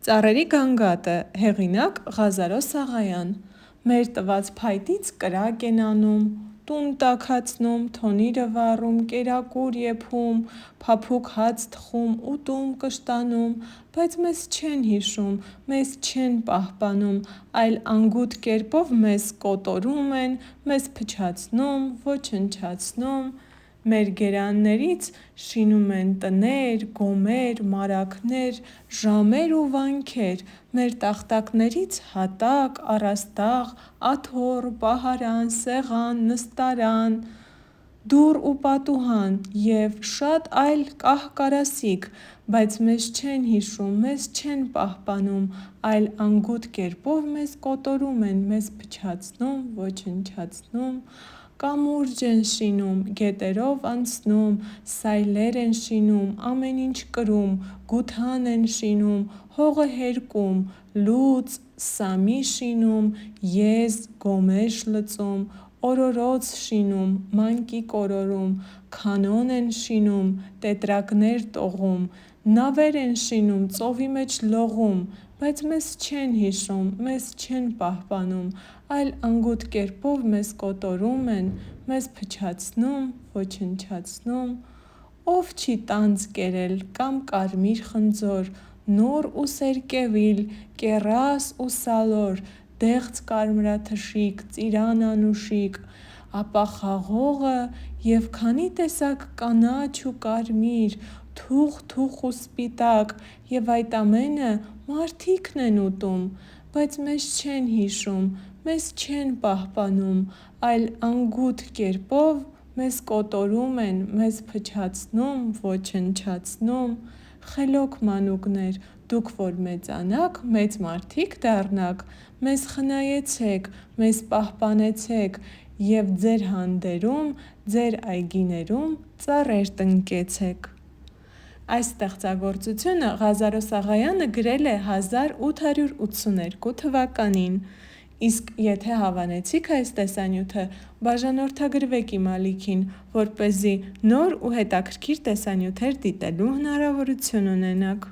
Ծառերի գանգատը, հեղինակ Ղազարո Սաղայան։ Մեր տված փայտից կրակ են անում, տուն տաքացնում, թոնիրը վառում, կերակուր եփում, փափուկ հաց թխում, ուտում, կշտանում, բայց մեզ չեն հիշում, մեզ չեն պահպանում, այլ անգութ կերպով մեզ կոտորում են, մեզ փչացնում, ոչնչացնում։ Մեր գերաններից շինում են տներ, գոմեր, մարաքներ, ժամեր ու վանքեր, մեր տախտակներից հատակ, առաստաղ, աթոռ, պահարան, սեղան, նստարան, դուռ ու պատուհան և շատ այլ կահ-կարասիք, բայց մեզ չեն հիշում, մեզ չեն պահպանում, այլ անգութ կերպով մեզ կոտորում են, մեզ փչացնում, ոչնչացնում։ Կամուրջ են շինում, գետերով անցնում, սայլեր են շինում, ամեն ինչ կրում, գութան են շինում, հողը հերկում, լուծ, սամի շինում, եզ, գոմեշ լցում, օրորոց շինում, մանկի կորորում, քանոն են շինում, տետրակներ տողում, նավեր են շինում, ծովի մեջ լողում, բայց մեզ չեն հիշում, մեզ չեն պահպանում, այլ անգութ կերպով մեզ կոտորում են, մեզ փչացնում, ոչնչացնում։ Ով չի տանձ կերել կամ կարմիր խնձոր, նոր ու սերկևիլ, կեռաս ու սալոր, դեղձ կարմրաթշիկ, ծիրան անուշիկ, ապա խաղողը և քանի տեսակ կանաչ ու կարմիր, թուխ ու սպիտակ, և այդ ամենը մարդիկն են ուտում, բայց մեզ չեն հիշում, մեզ չեն պահպանում, այլ անգութ կերպով մեզ կոտորում են, մեզ փչացնում, ոչնչացնում։ Խելոք մանուկներ, դուք որ մեծանաք, մեծ մարդիկ դառնաք, մեզ խնայեցեք, մեզ պահպանեցեք և ձեր հանդերում, ձեր այգիներում ծառեր տնկեցեք։ Այս ստեղծագործությունը Ղազարո Սաղայանը գրել է 1882 թվականին, իսկ եթե հավանեցիք այս տեսանյութը, բաժանորդագրվեք իմ ալիքին, որպեսզի նոր ու հետաքրքիր տեսանյութեր դիտելու հնարավորություն ունենաք։